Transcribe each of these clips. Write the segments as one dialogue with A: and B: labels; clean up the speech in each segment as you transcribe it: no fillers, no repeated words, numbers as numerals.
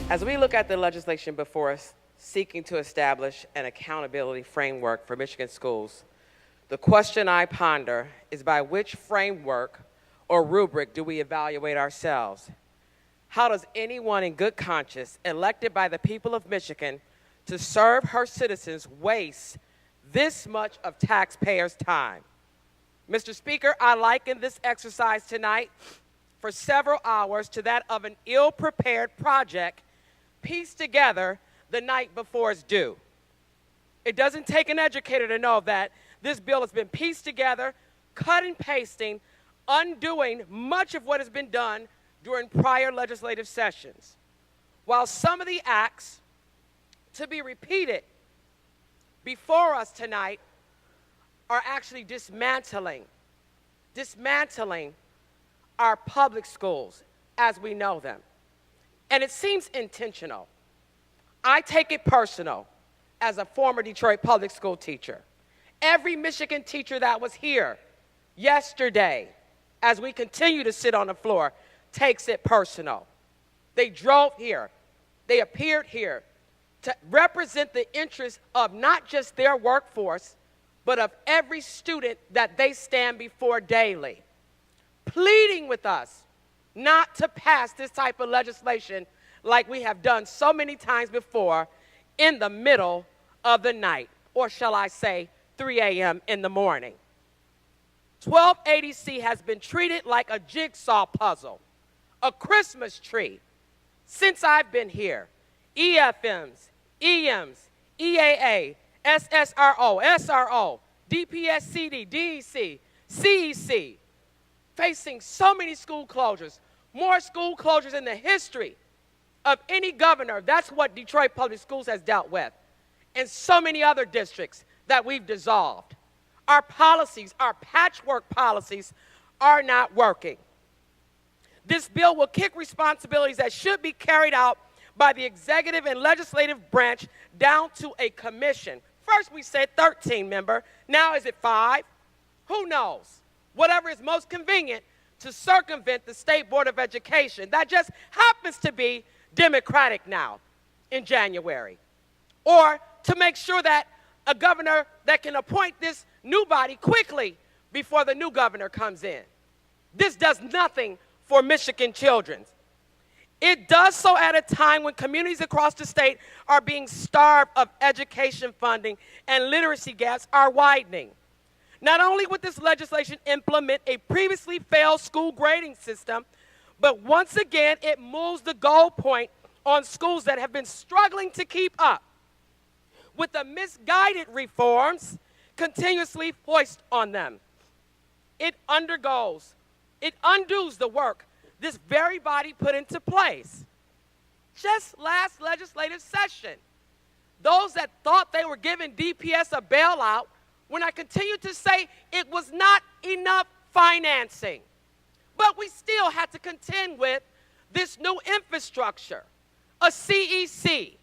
A: As we look at the legislation before us seeking to establish an accountability framework for Michigan schools, the question I ponder is by which framework or rubric do we evaluate ourselves? How does anyone in good conscience, elected by the people of Michigan to serve her citizens, waste this much of taxpayers' time? Mr. Speaker, I liken this exercise tonight for several hours to that of an ill-prepared project pieced together the night before it's due. It doesn't take an educator to know that this bill has been pieced together, cut and pasting, undoing much of what has been done during prior legislative sessions. While some of the acts to be repeated before us tonight are actually dismantling our public schools as we know them. And it seems intentional. I take it personal as a former Detroit public school teacher. Every Michigan teacher that was here yesterday, as we continue to sit on the floor, takes it personal. They drove here. They appeared here to represent the interests of not just their workforce, but of every student that they stand before daily, pleading with us not to pass this type of legislation like we have done so many times before in the middle of the night, or shall I say 3 a.m. in the morning. 1280C has been treated like a jigsaw puzzle, a Christmas tree, since I've been here. EFMs, EMs, EAA, SSRO, SRO, DPSCD, DEC, CEC, facing so many school closures, more school closures in the history of any governor. That's what Detroit Public Schools has dealt with, and so many other districts that we've dissolved. Our policies, our patchwork policies, are not working. This bill will kick responsibilities that should be carried out by the executive and legislative branch down to a commission. First we said 13-member, now is it 5? Who knows? Whatever is most convenient to circumvent the State Board of Education. That just happens to be Democratic now in January. Or to make sure that a governor that can appoint this new body quickly before the new governor comes in. This does nothing for Michigan children. It does so at a time when communities across the state are being starved of education funding and literacy gaps are widening. Not only would this legislation implement a previously failed school grading system, but once again it moves the goal point on schools that have been struggling to keep up with the misguided reforms continuously foisted on them. It undoes the work this very body put into place. Just last legislative session, those that thought they were giving DPS a bailout, when I continued to say it was not enough financing. But we still had to contend with this new infrastructure, a CEC,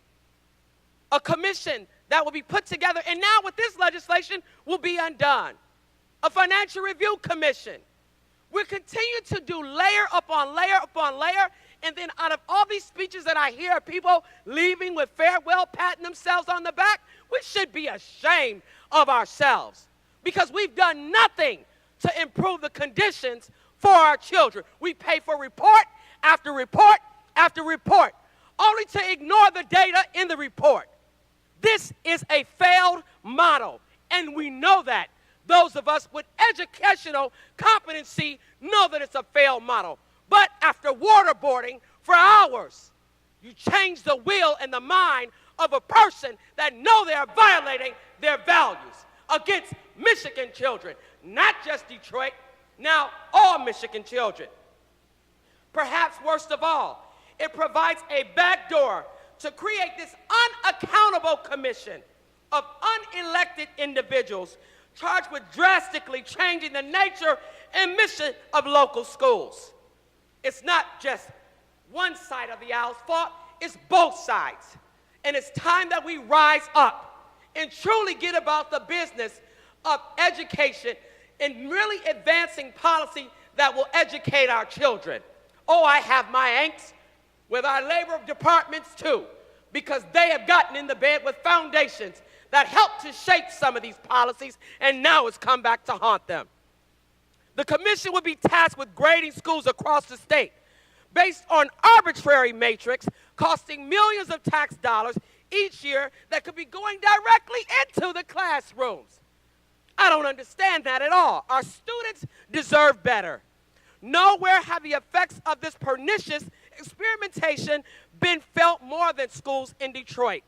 A: a commission that will be put together, and now with this legislation will be undone. A financial review commission. We'll continue to do layer upon layer upon layer, and then out of all these speeches that I hear people leaving with farewell, patting themselves on the back, we should be ashamed of ourselves because we've done nothing to improve the conditions for our children. We pay for report after report after report, only to ignore the data in the report. This is a failed model, and we know that. Those of us with educational competency know that it's a failed model. But after waterboarding for hours, you change the will and the mind of a person that know they're violating their values against Michigan children, not just Detroit, now all Michigan children. Perhaps worst of all, it provides a backdoor to create this unaccountable commission of unelected individuals charged with drastically changing the nature and mission of local schools. It's not just one side of the aisle's fault, it's both sides. And it's time that we rise up and truly get about the business of education and really advancing policy that will educate our children. Oh, I have my angst, with our labor departments too, because they have gotten in the bed with foundations that helped to shape some of these policies, and now it's come back to haunt them. The commission would be tasked with grading schools across the state based on arbitrary matrix costing millions of tax dollars each year that could be going directly into the classrooms. I don't understand that at all. Our students deserve better. Nowhere have the effects of this pernicious experimentation been felt more than schools in Detroit.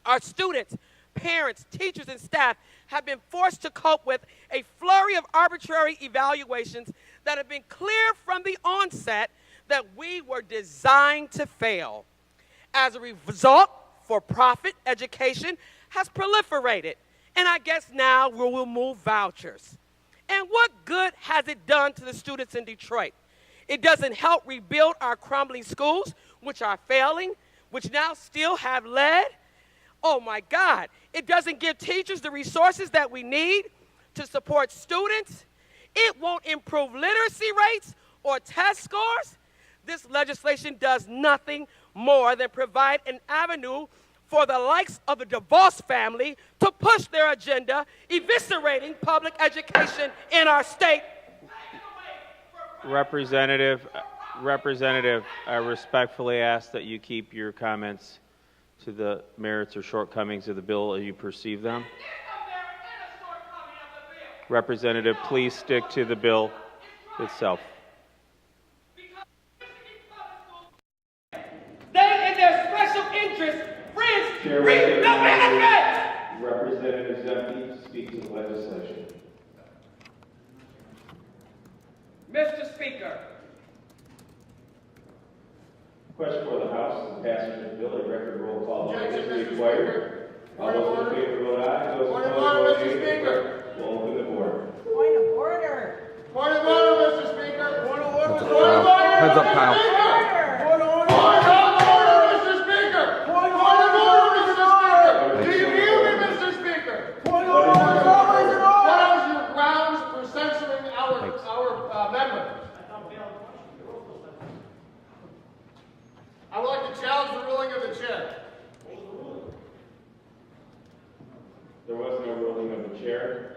A: Our students, parents, teachers, and staff have been forced to cope with a flurry of arbitrary evaluations that have been clear from the onset that we were designed to fail. As a result, for-profit education has proliferated, and I guess now we will move vouchers. And what good has it done to the students in Detroit? It doesn't help rebuild our crumbling schools, which are failing, which now still have lead. Oh my God, it doesn't give teachers the resources that we need to support students. It won't improve literacy rates or test scores. This legislation does nothing more than provide an avenue for the likes of the DeVos family to push their agenda, eviscerating public education in our state.
B: Representative, I respectfully ask that you keep your comments to the merits or shortcomings of the bill as you perceive them. Representative, please stick to the bill itself.
A: They in their special interest, friends, reap the benefit.
B: Representative Zemke to speak to the legislation.
A: Mr. Speaker.
B: Question for the House is the passage of the bill. A record roll call
C: Objection,
B: is
C: Mr.
B: required. All those in favor vote aye. Those
C: Point of
B: opposed
C: order,
B: vote
C: Mr.
B: nay.
C: Speaker.
B: We'll open the board.
D: Point of order.
C: Point of order, Mr. Speaker. Point of order. Point of order.
E: Heads up, Kyle.
C: Point of order, Mr. Speaker. Point of order, Mr. Speaker. Do you hear me, Mr. Speaker? Point of order. What is your grounds for censoring our amendment? I would like to challenge the ruling of the chair.
B: There was no ruling of the chair.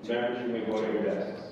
B: Members, you may go to your desks.